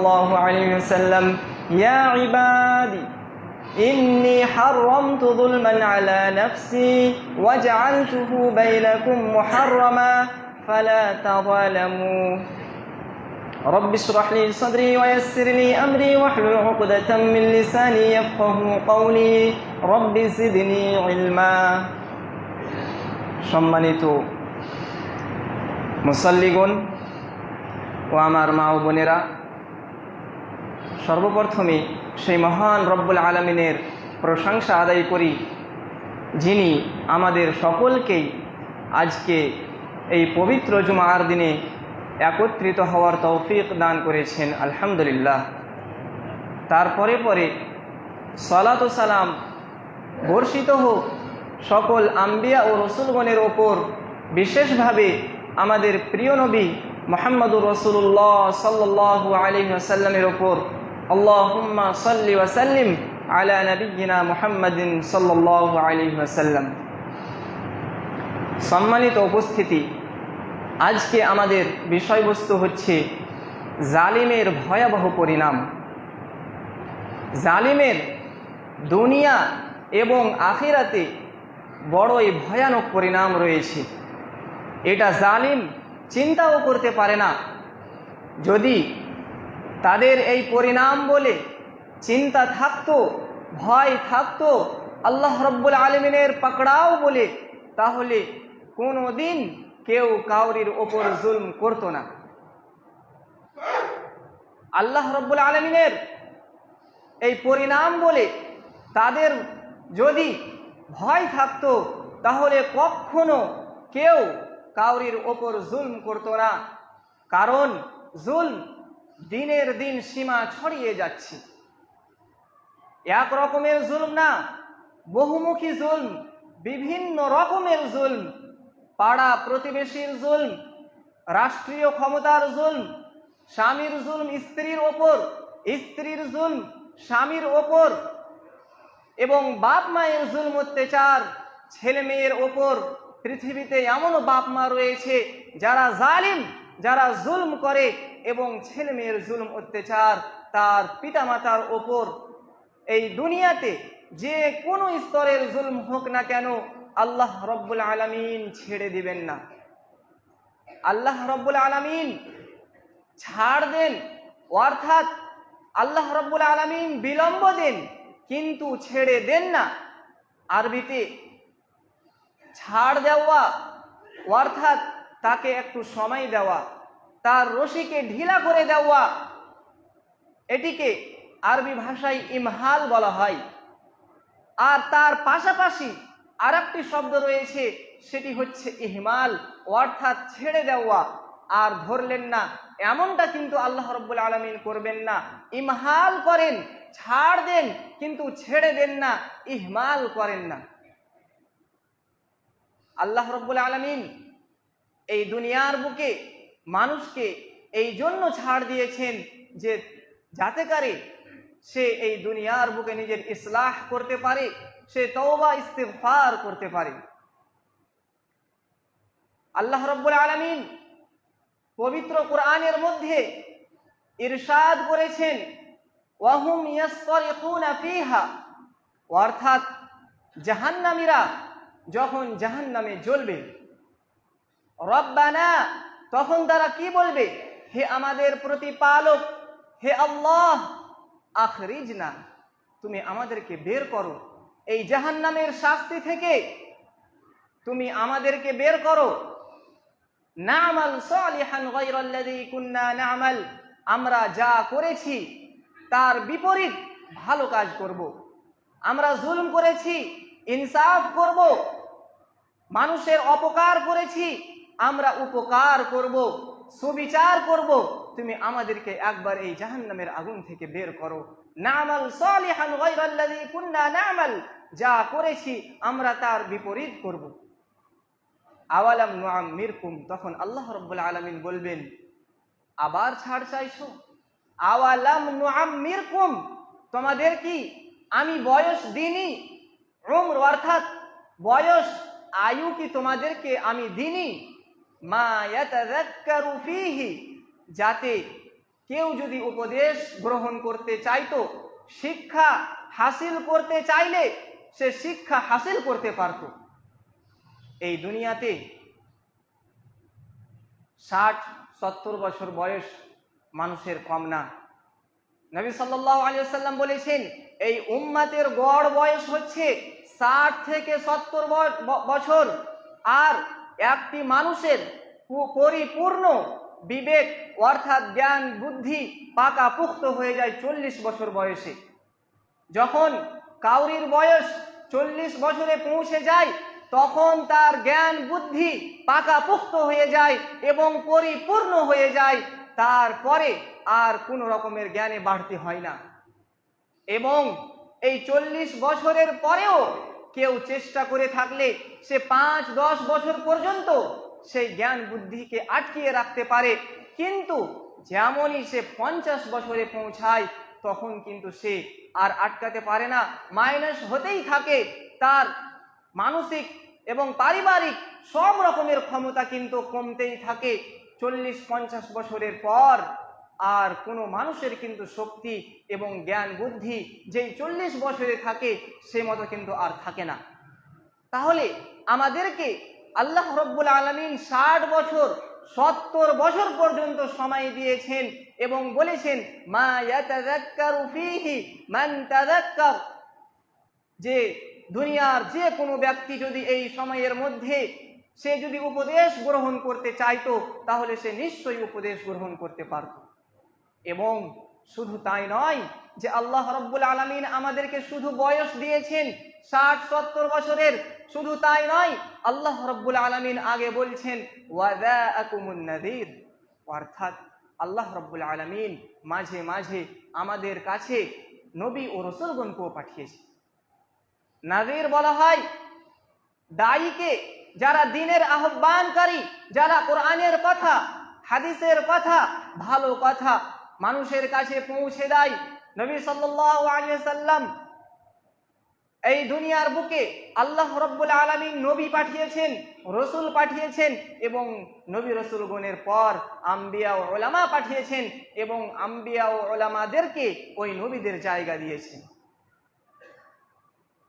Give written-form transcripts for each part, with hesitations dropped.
الله عليه وسلم يا عبادي إني حرمت ظلما على نفسي وجعلته بينكم محرما فلا تظالموا رب اشرح لي صدري ويسر لي أمري واحلل عقدة من لساني يفقهوا قولي رب زدني علما সম্মানিত মুসাল্লিগণ ও আমার মা ও বোনেরা, সর্বপ্রথমে সেই মহান রব্বুল আলামিনের প্রশংসা আদায় করি, যিনি আমাদের সকলকেই আজকে এই পবিত্র জুমার দিনে একত্রিত হওয়ার তৌফিক দান করেছেন। আলহামদুলিল্লাহ। তারপরে পরে সালাত ও সালাম বর্ষিত হোক সকল আম্বিয়া ও রসুলগণের ওপর, বিশেষভাবে আমাদের প্রিয় নবী মুহাম্মদুর রাসূলুল্লাহ সাল্লাল্লাহু আলাইহি ওয়াসাল্লামের ওপর। আল্লাহুম্মা সাল্লি ওয়া সাল্লিম আলা নাবিয়্যিনা মুহাম্মাদিন সাল্লাল্লাহু আলাইহি ওয়াসাল্লাম। সম্মানিত উপস্থিতি, আজকে আমাদের বিষয়বস্তু হচ্ছে জালিমের ভয়াবহ পরিণাম। জালিমের দুনিয়া এবং আখিরাতে বড়ই ভয়ানক পরিণাম রয়েছে। এটা জালিম চিন্তাও করতে পারে না। যদি তাদের এই পরিণাম বলে চিন্তা থাকতো, ভয় থাকতো আল্লাহ রব্বুল আলামিনের পাকড়াও বলে, তাহলে কোনো দিন কেউ কাউরির ওপর জুলম করত না। আল্লাহ রব্বুল আলামিনের এই পরিণাম বলে তাদের যদি ভয় থাকতো, তাহলে কখনো কেউ কাউরির ওপর জুলম করত না। কারণ জুলম দিনের দিন সীমা ছড়িয়ে যাচ্ছে। এক রকমের জুলম না, বহুমুখী জুলম, বিভিন্ন রকমের জুলম। পাড়া প্রতিবেশীর জুলম, রাষ্ট্রীয় ক্ষমতার জুলম, স্বামীর জুলম স্ত্রীর ওপর, স্ত্রীর জুলম স্বামীর ওপর, এবং বাপ মায়ের জুলম অত্যাচার ছেলে মেয়ের ওপর। পৃথিবীতে এমনও বাপ মা রয়েছে যারা জালিম, যারা জুলম করে এবং ছেলে মেয়ের জুলম অত্যাচার তার পিতামাতার ওপর। এই দুনিয়াতে যে কোনো স্তরের জুলম হোক না কেন, আল্লাহ রব্বুল আলামিন ছেড়ে দিবেন না। আল্লাহ রব্বুল আলামিন ছাড় দেন, অর্থাৎ আল্লাহ রব্বুল আলামিন বিলম্ব দেন, কিন্তু ছেড়ে দেন না। আরবিতে ছাড় দেওয়া অর্থাৎ তাকে একটু সময় দেওয়া, তার রশিকে ঢিলা করে দেওয়া, এটিকে আরবি ভাষায় ইমহাল বলা হয়। আর তার পাশাপাশি আর একটি শব্দ রয়েছে, সেটি হচ্ছে ইহমাল, অর্থাৎ ছেড়ে দেওয়া। আর ধরলেন না, এমনটা কিন্তু আল্লাহ রব্বুল আলামিন করবেন না। ইমহাল করেন, ছাড় দেন, কিন্তু ছেড়ে দেন না, ইহমাল করেন না। আল্লাহ রব্বুল আলামিন এই দুনিয়ার বুকে মানুষকে এই জন্য ছাড় দিয়েছেন যে যাতে করে সে এই দুনিয়ার বুকে নিজের ইসলাহ করতে পারে, সে তওবা ইস্তিগফার করতে পারে। আল্লাহ রব্বুল আলামিন পবিত্র কোরআনের মধ্যে ইরশাদ করেছেন, ওয়াহুম ইয়াসতারিখুনা ফিহা, অর্থাৎ জাহান্নামীরা যখন জাহান্নামে জ্বলবে, রব্বানা, তখন তারা কি বলবে? হে আমাদের প্রতিপালক, হে আল্লাহ, আখরিজনা, তুমি আমাদেরকে বের করো এই জাহান্নামের শাস্তি থেকে, তুমি আমাদেরকে বের করো। না'মাল সালিহান গায়রাল্লাযী কুন্না না'মাল, আমরা যা করেছি তার বিপরীত ভালো কাজ করব। আমরা জুলম করেছি, ইনসাফ করব। মানুষের অপকার করেছি, আমরা উপকার করব, সুবিচার করব। তুমি আমাদেরকে একবার এই জাহান্নামের আগুন থেকে বের করো। না'মাল সালিহান গায়রাল্লাযী কুন্না না'মাল, যা করেছি আমরা তার বিপরীত করব। আওয়ালাম নুআম্মিরকুম, তখন আল্লাহ রাব্বুল আলামিন বলবেন, আবার ছাড় চাইছো? আওয়ালাম নুআম্মিরকুম, তোমাদের কি আমি বয়স দিইনি? উমর অর্থাৎ বয়স, আয়ু কি তোমাদেরকে আমি দিইনি? মা ইয়াতাযাক্কারু ফীহি, যাতে কেউ যদি উপদেশ গ্রহণ করতে চাইতো, শিক্ষা হাসিল করতে চাইলে সে শিক্ষা হাসিল করতে পারত। এই দুনিয়াতে 60-70 বছর বয়স মানুষের কম না। নবী সাল্লাল্লাহু আলাইহি ওয়াসাল্লাম বলেছেন, এই উম্মতের গড় বয়স হচ্ছে 60 থেকে 70 বছর। আর একটি মানুষের পরিপূর্ণ বিবেক অর্থাৎ জ্ঞান বুদ্ধি পাকাপুক্ত হয়ে যায় 40 বছর বয়সে। যখন কাউরির বয়স 40 বছরে পৌঁছে যায়, তখন তার জ্ঞান বুদ্ধি পাকাপুক্ত হয়ে যায় এবং পরিপূর্ণ হয়ে যায়। তারপরে আর কোনো রকমের জ্ঞানে বাড়তি হয় না। এবং এই 40 বছরের পরেও কেউ চেষ্টা করে থাকলে সে 5-10 বছর পর্যন্ত সেই জ্ঞান বুদ্ধিকে আটকিয়ে রাখতে পারে, কিন্তু যেমনই সে 50 বছরে পৌঁছায় তখন কিন্তু সে আর আটকাতে পারে না, মাইনাস হতেই থাকে। তার মানসিক এবং পারিবারিক সব রকমের ক্ষমতা কিন্তু কমতেই থাকে। 40-50 বছরের পর আর কোনো মানুষের কিন্তু শক্তি এবং জ্ঞান বুদ্ধি যেই 40 বছরে থাকে সে মতো কিন্তু আর থাকে না। তাহলে আমাদেরকে আল্লাহ রব্বুল আলামিন 60 বছর 70 বছর পর্যন্ত সময় দিয়েছেন এবং বলেছেন, মা ইয়াতাযাক্কারু ফীহি মান তাযাক্কার, যে দুনিয়ার যে কোনো ব্যক্তি যদি এই সময়ের মধ্যে সে যদি উপদেশ গ্রহণ করতে চাইতো তাহলে সে নিশ্চয়ই উপদেশ গ্রহণ করতে পারত। এবং শুধু তাই নয় যে আল্লাহ রব্বুল আলামিন আমাদেরকে শুধু বয়স দিয়েছেন 60-70 বছরের, শুধু তাই নয়, আল্লাহ রব্বুল আলামিন আগে বলছেন ওয়াজাআকুমুন নাযীর, অর্থাৎ আল্লাহ রব্বুল আলামিন মাঝে মাঝে আমাদের কাছে নবী ও রাসূলগণকেও পাঠিয়েছে। নাযীর বলা হয় দায়ীকে, যারা দ্বীনের আহ্বানকারী, যারা কোরআনের কথা হাদিসের কথা ভালো কথা মানুষের কাছে পৌঁছে দেয়। নবী সাল্লাল্লাহু আলাইহি ওয়াসাল্লাম এই দুনিয়ার বুকে আল্লাহ রব্বুল আলামিন নবী পাঠিয়েছেন, রসুল পাঠিয়েছেন এবং নবী রসুলগণের পর আম্বিয়া ও উলামা পাঠিয়েছেন এবং আম্বিয়া ও উলামাদেরকে ওই নবীদের জায়গা দিয়েছেন।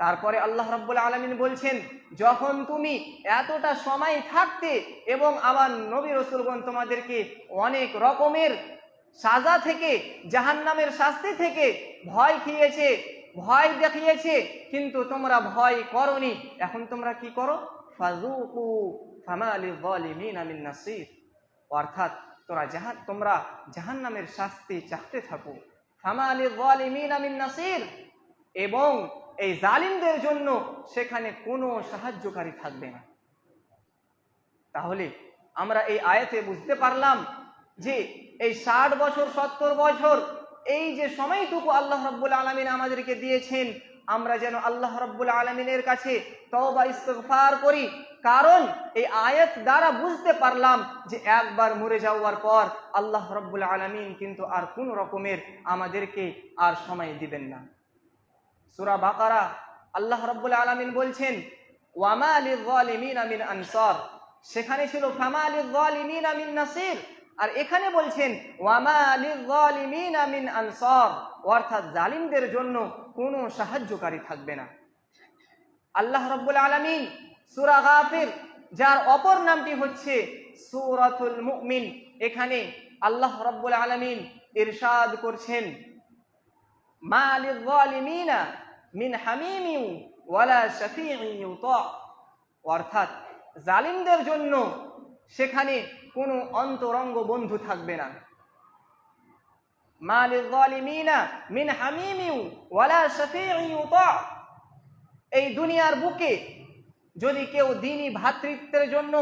তারপরে আল্লাহ রাব্বুল আলামিন বলছেন, যখন তুমি এতটা সময় থাকতে এবং আমার নবী রাসূলগণ তোমাদেরকে অনেক রকমের সাজা থেকে, জাহান্নামের শাস্তি থেকে ভয় খেয়েছে, ভয় দেখিয়েছে, কিন্তু তোমরা ভয় করনি, এখন তোমরা কি করো? ফাযুকু ফামা লিয-যালিমিনা মিন নাসির, অর্থাৎ তোমরা জাহান্নামের শাস্তি চাইতে থাকো। ফামা লিয-যালিমিনা মিন নাসির, এবং এই জালিমদের জন্য সেখানে কোনো সাহায্যকারী থাকবে না। তাহলে আমরা এই আয়াতে বুঝতে পারলাম যে এই 60 বছর 70 বছর এই যে সময়টুকু আল্লাহ রাব্বুল আলামিন আমাদেরকে দিয়েছেন, আমরা যেন আল্লাহ রাব্বুল আলামিনের কাছে তওবা ইস্তিগফার করি। কারণ এই আয়াত দ্বারা বুঝতে পারলাম যে একবার মরে যাওয়ার পর আল্লাহ রাব্বুল আলামিন কিন্তু আর কোনো রকমের আমাদেরকে আর সময় দিবেন না। সূরা বাকারা আল্লাহ রাব্বুল আলামিন বলছেন ওয়ামা লিয-যালিমিনা মিন আনসার, সেখানে ছিল ফামা লিয-যালিমিনা মিন নাসির, আর এখানে বলছেন ওয়ামা লিয-যালিমিনা মিন আনসার, অর্থাৎ জালিমদের জন্য কোনো সাহায্যকারী থাকবে না। আল্লাহ রাব্বুল আলামিন সূরা গাফির, যার অপর নামটি হচ্ছে সূরাতুল মুমিন, এখানে আল্লাহ রাব্বুল আলামিন ইরশাদ করছেন মা লিয-যালিমিনা মিন হামিমিন ওয়ালা শাফিঈন ইউতা, অর্থাৎ জালিমদের জন্য সেখানে কোনো অন্তরঙ্গ বন্ধু থাকবে না। মা লিয-যালিমিনা মিন হামিমিন ওয়ালা শাফিঈন ইউতা, এই দুনিয়ার বুকে যদি কেউ দ্বীনি ভ্রাতৃত্বের জন্য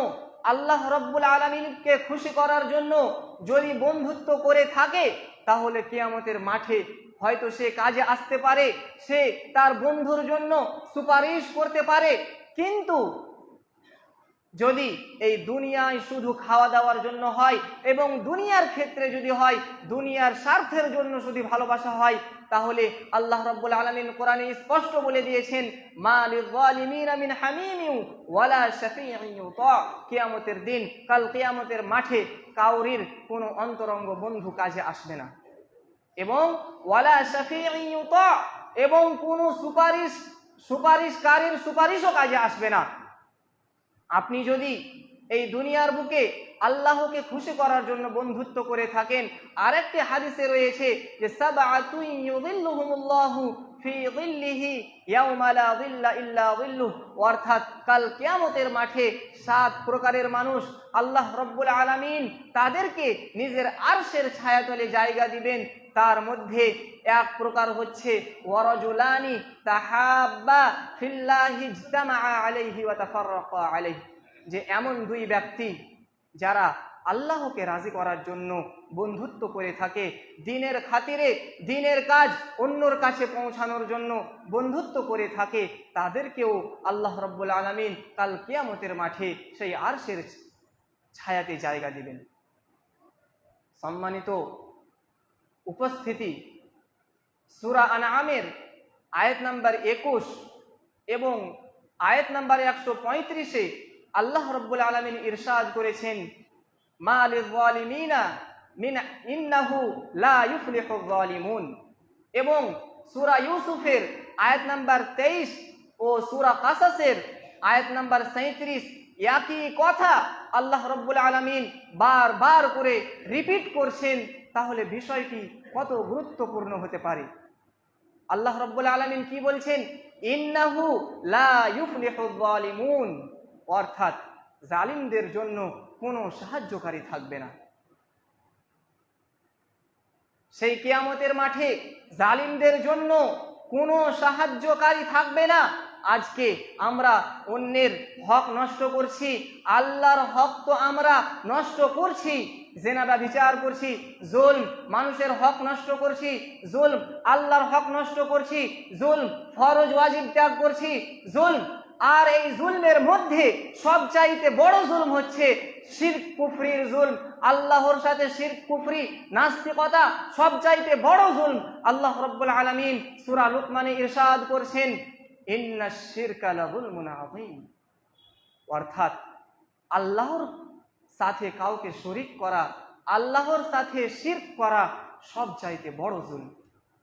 আল্লাহ রাব্বুল আলামিনকে খুশি করার জন্য যদি বন্ধুত্ব করে থাকে, তাহলে কিয়ামতের মাঠে হয়তো সে কাজে আসতে পারে, সে তার বন্ধুর জন্য সুপারিশ করতে পারে, কিন্তু যদি এই দুনিয়ায় শুধু খাওয়া দাওয়ার জন্য হয় এবং দুনিয়ার ক্ষেত্রে যদি হয়, দুনিয়ার স্বার্থের জন্য যদি ভালোবাসা হয়, তাহলে আল্লাহ রাব্বুল আলামিন কোরআনে স্পষ্ট বলে দিয়েছেন, মা লিয-যালিমিনা মিন হামিমিন ওয়ালা শাফিইন ইউতা। কিয়ামতের দিন, কাল কিয়ামতের মাঠে কাউরির কোনো অন্তরঙ্গ বন্ধু কাজে আসবে না, এবং ওয়ালা শাফিইন ইউতা, এবং কোনো সুপারিশকারীর সুপারিশও কাজে আসবে না। আপনি যদি এই দুনিয়ার বুকে আল্লাহকে খুশি করার জন্য বন্ধুত্ব করে থাকেন, আরেকটি হাদিসে রয়েছে যে সাবআতুন ইউযিল্লুহুমুল্লাহু ফি যিল্লিহি ইয়াওমা লা যিল্লা ইল্লা যিল্লুহ, অর্থাৎ কাল কিয়ামতের মাঠে 7 প্রকারের মানুষ আল্লাহ রাব্বুল আলামিন তাদেরকে নিজের আরশের ছায়াতলে জায়গা দিবেন। তার মধ্যে এক প্রকার হচ্ছে ওয়ারাজুলানি তাহাব্বা ফিল্লাহি ইজতামা আলাইহি ওয়া তাফাররাকা আলাইহি, যে এমন দুই ব্যক্তি যারা আল্লাহকে রাজি করার জন্য বন্ধুত্ব করে থাকে, দ্বীনের খাতিরে দ্বীনের কাজ অন্যর কাছে পৌঁছানোর জন্য বন্ধুত্ব করে থাকে, তাদেরকেও আল্লাহ রাব্বুল আলামিন কাল কিয়ামতের মাঠে সেই আরশের ছায়াতে জায়গা দিবেন। সম্মানিত উপস্থিতি, সূরা আনআমের আয়াত নাম্বার 21 এবং আয়াত নাম্বার 135-এ আল্লাহ রাব্বুল আলামিন ইরশাদ করেছেন, মা লিয-যালিমিনা মিন ইন্নাহু লা ইউফলিহুয যালিমুন। এবং সূরা ইউসুফের আয়াত নাম্বার 23 ও সূরা কাসাসের আয়াত নাম্বার 37 একই কথা আল্লাহ রাব্বুল আলামিন বারবার করে রিপিট করছেন। তাহলে বিষয়টি কত গুরুত্বপূর্ণ হতে পারে। আল্লাহ রাব্বুল আলামিন কি বলছেন? ইন্নাহু লা ইউফলিহুয যালিমুন, অর্থাৎ জালিমদের জন্য কোনো সাহায্যকারী থাকবে না। সেই কিয়ামতের মাঠে জালিমদের জন্য কোনো সাহায্যকারী থাকবে না। আজকে আমরা অন্যের হক নষ্ট করছি, আল্লাহর হক তো আমরা নষ্ট করছি। জেনা ব্যভিচার করছি, জুলম, মানুষের হক নষ্ট করছি, জুলম, আল্লাহর হক নষ্ট করছি, জুলম, ফরজ ওয়াজিব ত্যাগ করছি, জুলম। আর এই জুলমের মধ্যে সবচাইতে বড় জুলম হচ্ছে শিরক কুফরির জুলম। আল্লাহর সাথে শিরক কুফরি নাস্তিকতা সবচাইতে বড় জুলম। আল্লাহ রাব্বুল আলামিন সূরা লুকমানে ইরশাদ করছেন, ইন্নাশ শিরকা লাযুলমুন আযীম, অর্থাৎ আল্লাহর সাথে কাউকে শরীক করা, আল্লাহর সাথে শিরক করা সবচাইতে বড় জুলম।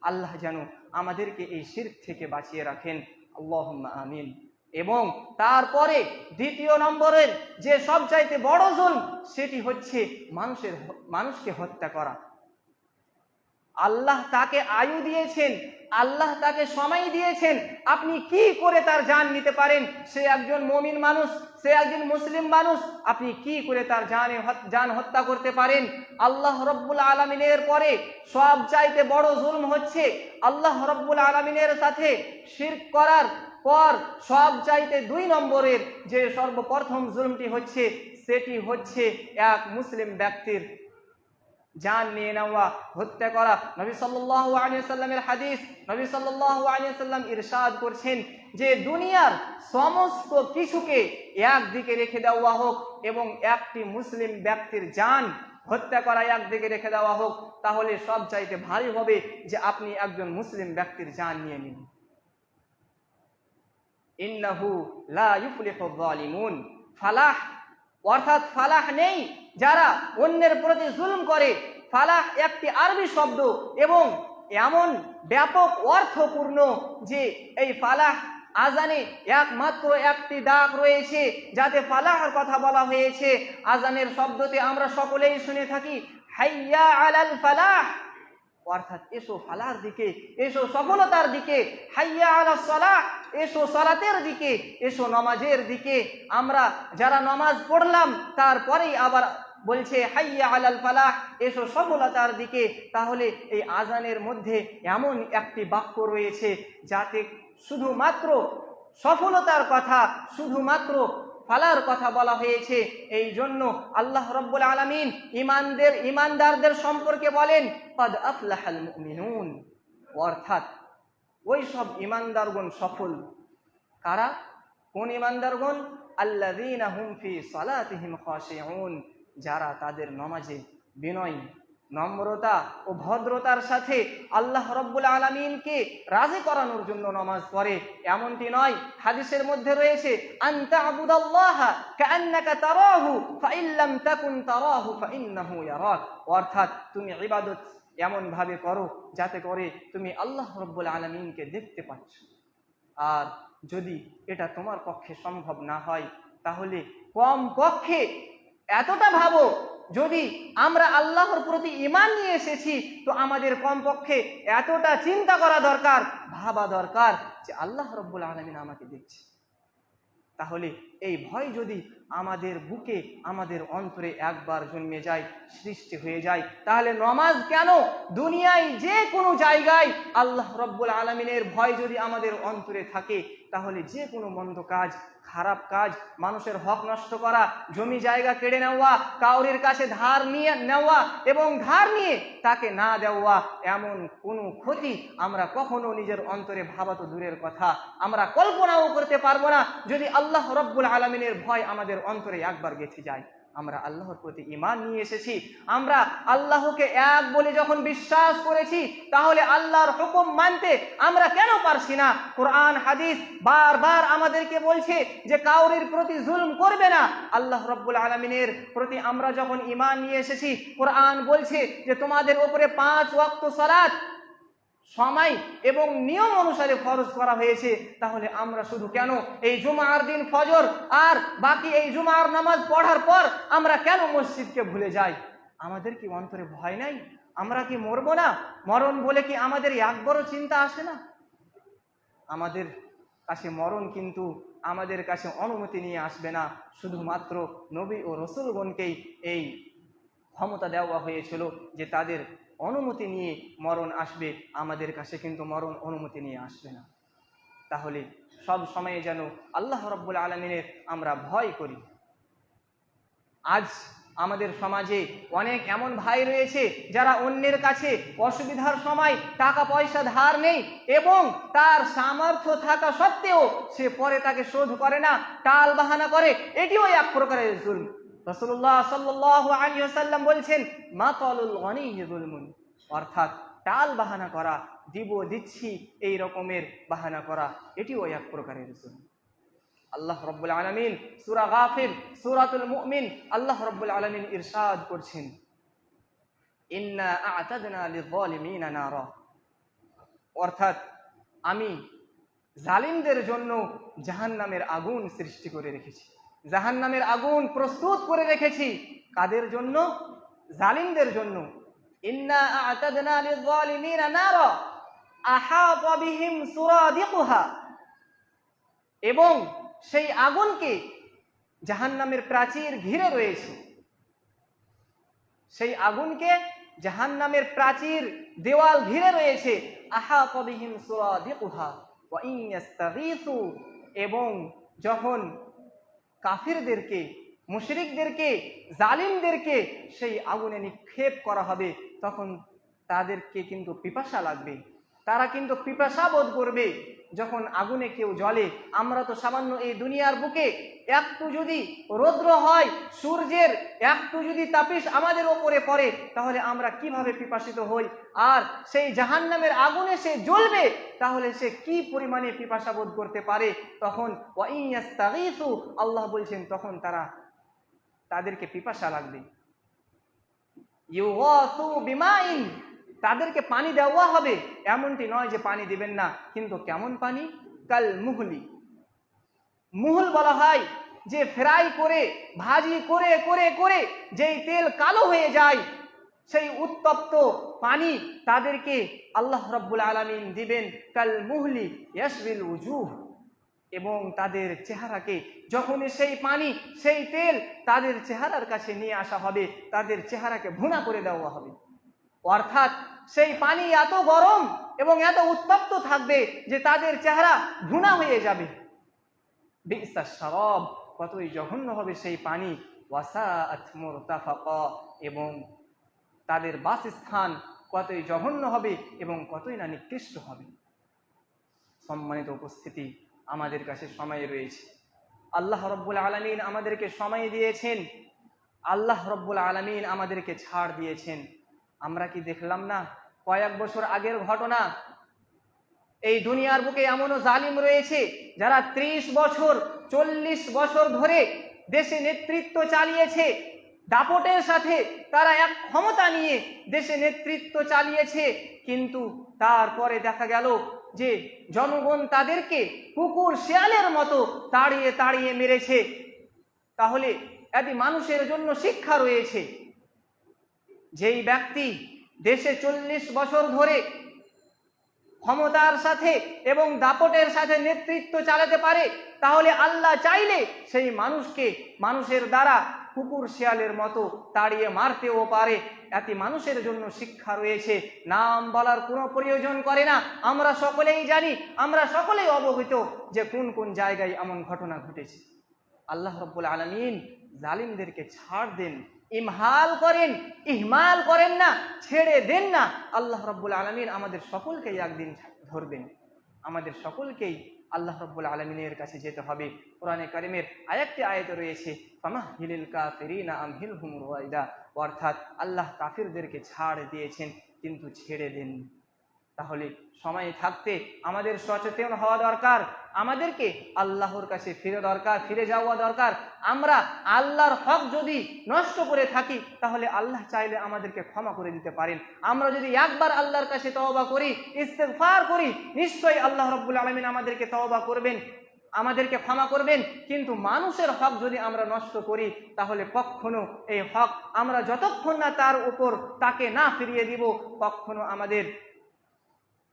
আল্লাহ যেন আমাদেরকে এই শিরক থেকে বাঁচিয়ে রাখেন, আল্লাহুম্মা আমিন। এবং তারপরে দ্বিতীয় নম্বরের যে সবচাইতে বড় জুলম, সেটি হচ্ছে মানুষকে হত্যা করা। আল্লাহ তাকে আয়ু দিয়েছেন, আল্লাহ তাকে সময় দিয়েছেন, আপনি কি করে তার জান নিতে পারেন? সে একজন মুমিন মানুষ, সে একজন মুসলিম মানুষ, আপনি কি করে তার জান হত্যা করতে পারেন? আল্লাহ রাব্বুল আলামিনের পরে সবচাইতে বড় জুলম হচ্ছে আল্লাহ রাব্বুল আলামিনের সাথে শিরক করার পর সবচাইতে 2 নম্বরের যে সর্বপ্রথম জুলমটি হচ্ছে, সেটি হচ্ছে এক মুসলিম ব্যক্তির জান নিয়ে নেওয়া, হত্যা করা। নবী সাল্লাল্লাহু আলাইহি ওয়াসাল্লামের হাদিস, নবী সাল্লাল্লাহু আলাইহি ওয়াসাল্লাম ইরশাদ করছেন যে দুনিয়ার সমস্ত কিছুকে একদিকে রেখে দেওয়া হোক এবং একটি মুসলিম ব্যক্তির জান হত্যা করা একদিকে রেখে দেওয়া হোক, তাহলে সবচাইতে ভারী হবে যে আপনি একজন মুসলিম ব্যক্তির জান নিয়ে নিন। ইন্নাহু লা ইউফলিহুয যালিমুন, ফালাহ, অর্থাৎ ফালাহ নেই যারা অন্যের প্রতি জুলম করে। ফালাহ একটি আরবি শব্দ এবং এমন ব্যাপক অর্থপূর্ণ যে এই ফালাহ আজানে একমাত্র একটি ডাক রয়েছে যাতে ফালাহর কথা বলা হয়েছে। আজানের শব্দতে আমরা সকলেই শুনে থাকি হাইয়া আলাল ফালাহ, অর্থাৎ এসো ফালাহর দিকে, এসো সফলতার দিকে। হাইয়া আলাস সালাহ, এসো সালাতের দিকে, এসো নামাজের দিকে। আমরা যারা নামাজ পড়লাম তারপরেই আবার বলছে হাইয়া আলাল ফালাহ, এসো সফলতার দিকে। তাহলে এই আজানের মধ্যে এমন একটি বাক্য রয়েছে যাতে শুধুমাত্র সফলতার কথা, শুধুমাত্র ফালার কথা বলা হয়েছে। এই জন্য আল্লাহ রাব্বুল আলামিন ইমানদারদের সম্পর্কে বলেন ক্বাদ আফলাহাল মুমিনুন, অর্থাৎ ওই সব ইমানদারগণ সফল। কারা? কোন ইমানদারগণ? আল্লাযীনা হুম ফি সালাতিহিম খাশিউন, যারা তাদের নামাজে বিনয়, নম্রতা ও ভদ্রতার সাথে আল্লাহ রাব্বুল আলামিনকে রাজি করানোর জন্য নামাজ পড়ে। এমনটি নয়, হাদিসের মধ্যে রয়েছে আনতা আবুদাল্লাহা কাআন্নাকা তারাহু ফাইন লাম তাকুন তারাহু ফাইন্নাহু ইয়ারাক, অর্থাৎ তুমি ইবাদত এমন ভাবে করো যাতে করে তুমি আল্লাহ রাব্বুল আলামিনকে দেখতে পাচ্ছ। আর যদি এটা তোমার পক্ষে সম্ভব না হয়, তাহলে কম পক্ষে এতটা ভাবো, যদি আমরা আল্লাহর প্রতি ঈমান নিয়ে এসেছি, তো আমাদের কমপক্ষে এতটা চিন্তা করা দরকার, ভাবা দরকার যে আল্লাহ রাব্বুল আলামিন আমাকে দেখছে। তাহলে এই ভয় যদি আমাদের বুকে, আমাদের অন্তরে একবার জন্মে যায়, সৃষ্টি হয়ে যায়, তাহলে নামাজ কেন, দুনিয়ায় যে কোনো জায়গায় আল্লাহ রাব্বুল আলামিনের ভয় যদি আমাদের অন্তরে থাকে, তাহলে যে কোনো মন্দ কাজ, খারাপ কাজ, মানুষের হক নষ্ট করা, জমি জায়গা কেড়ে নেওয়া, কাউরির কাছে ধার নিয়ে নেওয়া এবং ধার নিয়ে তাকে না দেওয়া, এমন কোনো ক্ষতি আমরা কখনো নিজের অন্তরে ভাবা তো দূরের কথা, আমরা কল্পনাও করতে পারবো না যদি আল্লাহ রাব্বুল আলামিনের ভয় আমাদের অন্তরে একবার গেঁথে যায়। আমরা আল্লাহর প্রতি ঈমান নিয়ে এসেছি, আমরা আল্লাহকে এক বলে যখন বিশ্বাস করেছি, তাহলে আল্লাহর হুকুম মানতে আমরা কেন পারছি না? কোরআন হাদিস বারবার আমাদেরকে বলছে যে কাউরির প্রতি জুলম করবে না। আল্লাহ রাব্বুল আলামিনের প্রতি আমরা যখন ঈমান নিয়ে এসেছি, কোরআন বলছে যে তোমাদের উপরে 5 ওয়াক্ত সালাত সময় এবং নিয়ম অনুসারে ফরজ করা হয়েছে। তাহলে আমরা শুধু কেন এই জুমার দিন ফজর আর বাকি এই জুমার নামাজ পড়ার পর আমরা কেন মসজিদকে ভুলে যাই? আমাদের কি অন্তরে ভয় নাই? আমরা কি মরবো না? মরণ বলে কি আমাদের একবারও চিন্তা আসে না? আমাদের কাছে মরণ কিন্তু আমাদের কাছে অনুমতি নিয়ে আসবে না, শুধুমাত্র নবী ও রসুলগণকেই এই ক্ষমতা দেওয়া হয়েছিল যে তাদের অনুমতি নিয়ে মরণ আসবে, আমাদের কাছে কিন্তু মরণ অনুমতি নিয়ে আসবে না। তাহলে সব সময়ে যেন আল্লাহ রাব্বুল আলামিনের আমরা ভয় করি। আজ আমাদের সমাজে অনেক এমন ভাই রয়েছে যারা অন্যের কাছে অসুবিধার সময় টাকা পয়সা ধার নেই এবং তার সামর্থ্য থাকা সত্ত্বেও সে পরে তাকে শোধ করে না, টাল বাহানা করে, এটিও এক প্রকারের জুলম। রাসূলুল্লাহ সাল্লাল্লাহু আলাইহি ওয়াসাল্লাম বলছেন মাতালুল গনিয়্যি যুলমুন, অর্থাৎ টাল বাহানা করা, দিব দিচ্ছি এই রকমের বাহানা করা, এটিও এক প্রকারের জুলম। আল্লাহ রাব্বুল আলামিন সূরা গাফির সূরাতুল মুমিন আল্লাহ রাব্বুল আলামিন ইরশাদ করছেন ইন্না আ'তাদনা লিয-যালিমিনা নারা, অর্থাৎ আমি জালিমদের জন্য জাহান্নামের আগুন সৃষ্টি করে রেখেছি, জাহান্নামের আগুন প্রস্তুত করে রেখেছি। কাদের জন্য? জালিমদের জন্য। ইন্না আ'তাদনা লিয-যালিমিনা নারা আহাতা বিহিম সুরাদিকুহা, এবং সেই আগুনকে জাহান্নামের প্রাচীর ঘিরে রয়েছে, সেই আগুনকে জাহান্নামের প্রাচীর দেওয়াল ঘিরে রয়েছে। আহাতা বিহিম সুরাদিকুহা ওয়া ইন ইস্তাগীথু, এবং যখন কাফিরদেরকে, মুশরিকদেরকে, জালিমদেরকে সেই আগুনে নিক্ষেপ করা হবে, তখন তাদেরকে কিন্তু পিপাসা লাগবে, তারা কিন্তু পিপাসা বোধ করবে। যখন আগুনে কেউ জ্বলে, আমরা তো সামান্য এই দুনিয়ার বুকে একটু যদি রৌদ্র হয়, সূর্যের একটু যদি তাপিশ আমাদের ওপরে পড়ে, তাহলে আমরা কিভাবে পিপাসিত হই। আর সেই জাহান্নামের আগুনে সে জ্বলবে, তাহলে সে কি পরিমাণে পিপাসা বোধ করতে পারে। তখন ওয়া ইন ইস্তাগীথু, আল্লাহ বলছেন তখন তাদেরকে পিপাসা লাগবে। ইউগাসু বিমাইন, তাদেরকে পানি দেওয়া হবে, এমনটি নয় যে পানি দিবেন না, কিন্তু কেমন পানি? কাল মুহলি, মুহল বলা হয় যে ফ্রাই করে, ভাজি করে করে করে যেই তেল কালো হয়ে যায়, সেই উত্তপ্ত পানি তাদেরকে আল্লাহ রাব্বুল আলামিন দিবেন। কাল মুহলি ইয়াশবিল উজুহ, এবং তাদের চেহারাকে যখনই সেই পানি, সেই তেল তাদের চেহারার কাছে নিয়ে আসা হবে, তাদের চেহারাকে ভুনা করে দেওয়া হবে। অর্থাৎ সেই পানি এত গরম এবং এত উত্তপ্ত থাকবে যে তাদের চেহারা ভুনা হয়ে যাবে। বি'সাশ শারাব, কতই জঘন্য হবে সেই পানি। ওয়াসাআত মুরতাফাকা, এবং তাদের বাসস্থান কতই জঘন্য হবে এবং কতই না নিকৃষ্ট হবে। সম্মানিত উপস্থিতি, আমাদের কাছে সময় রয়েছে, আল্লাহ রব্বুল আলামিন আমাদেরকে সময় দিয়েছেন, আল্লাহ রব্বুল আলামিন আমাদেরকে ছাড় দিয়েছেন। আমরা কি দেখলাম না কয়েক বছর আগের ঘটনা? এই দুনিয়ার বুকে এমনও জালিম রয়েছে যারা 30 বছর 40 বছর ধরে দেশে নেতৃত্ব চালিয়েছে, দাপটের সাথে তারা এক ক্ষমতা নিয়ে দেশে নেতৃত্ব চালিয়েছে, কিন্তু তারপরে দেখা গেল যে জনগণ তাদেরকে কুকুর শেয়ালের মতো তাড়িয়ে তাড়িয়ে মেরেছে। তাহলে এতে মানুষের জন্য শিক্ষা রয়েছে। যেই ব্যক্তি দেশে 40 বছর ধরে ক্ষমতার সাথে এবং দাপটের সাথে নেতৃত্ব চালাতে পারে, তাহলে আল্লাহ চাইলে সেই মানুষকে মানুষের দ্বারা কুকুর শেয়ালের মতো তাড়িয়ে মারতেও পারে। এতে মানুষের জন্য শিক্ষা রয়েছে। নাম বলার কোনো প্রয়োজন করে না, আমরা সকলেই জানি, আমরা সকলেই অবহিত যে কোন কোন জায়গায় এমন ঘটনা ঘটেছে। আল্লাহ রব্বুল আলামিন জালিমদেরকে ছাড় দেন, ইমহাল করেন, ইহমাল করেন না, ছেড়ে দেন না। আল্লাহ রব্বুল আলামিন আমাদের সকলকেই একদিন ধরবেন, আমাদের সকলকেই আল্লাহ রব্বুল আলামিনের কাছে যেতে হবে। কোরআনে কারিমের আরেকটি আয়াতে রয়েছে ফামাহহিলিল কাফিরিনা আমহিলহুম রুয়াইদা, অর্থাৎ আল্লাহ কাফিরদেরকে ছাড় দিয়েছেন কিন্তু ছেড়ে দেন। তাহলে সময় থাকতে আমাদের সচেতন হওয়া দরকার, আমাদেরকে আল্লাহর কাছে ফিরে যাওয়া দরকার। আমরা আল্লাহর হক যদি নষ্ট করে থাকি তাহলে আল্লাহ চাইলে আমাদেরকে ক্ষমা করে দিতে পারেন। আমরা যদি একবার আল্লাহর কাছে তওবা করি, ইস্তেগফার করি, নিশ্চয়ই আল্লাহ রাব্বুল আলামিন আমাদেরকে তওবা করবেন, আমাদেরকে ক্ষমা করবেন। কিন্তু মানুষের হক যদি আমরা নষ্ট করি তাহলে কখনো এই হক আমরা যতক্ষণ না তার উপর তাকে না ফিরিয়ে দিব, কখনো আমাদের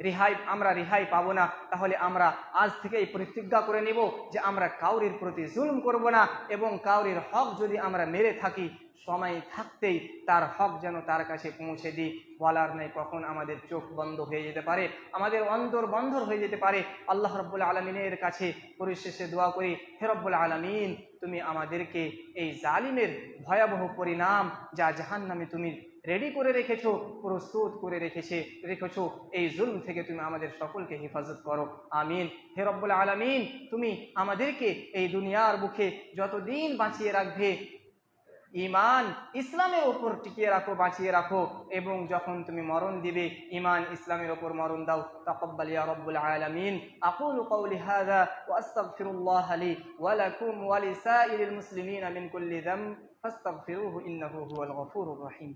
রেহাই পাবো না। তাহলে আমরা আজ থেকেই প্রতিজ্ঞা করে নিব যে আমরা কাউরির প্রতি জুলুম করব না, এবং কাউরির হক যদি আমরা মেরে থাকি সময় থাকতেই তার হক যেন তার কাছে পৌঁছে দিই। বলার নেই কখন আমাদের চোখ বন্ধ হয়ে যেতে পারে, আমাদের অন্তর বন্ধ হয়ে যেতে পারে। আল্লাহ রাব্বুল আলামিনের কাছে পরিশেষে দোয়া করি, হে রব্বুল আলামিন, তুমি আমাদেরকে এই জালিমের ভয়াবহ পরিণাম যা জাহান্নামে তুমি রেডি করে রেখেছো, প্রস্তুত করে রেখেছো, এই জুলম থেকে তুমি আমাদের সকলকে হেফাজত করো, আমিন। হে রব্বুল আলামিন, তুমি আমাদেরকে এই দুনিয়ার বুকে যতদিন বাঁচিয়ে রাখবে ঈমান ইসলামের উপর টিকিয়ে রাখো, বাঁচিয়ে রাখো, এবং যখন তুমি মরণ দিবে ঈমান ইসলামের উপর মরণ দাও। তাকাব্বাল ইয়া রব্বুল আলামিন। আকুলু কওলি হাযা ওয়া আস্তাগফিরুল্লাহ লি ওয়া লাকুম ওয়া লিসাইরিল মুসলিমিনা মিন কুল্লি যামব ফাস্তাগফিরুহু ইন্নাহু হুয়াল গফুরুর রহিম।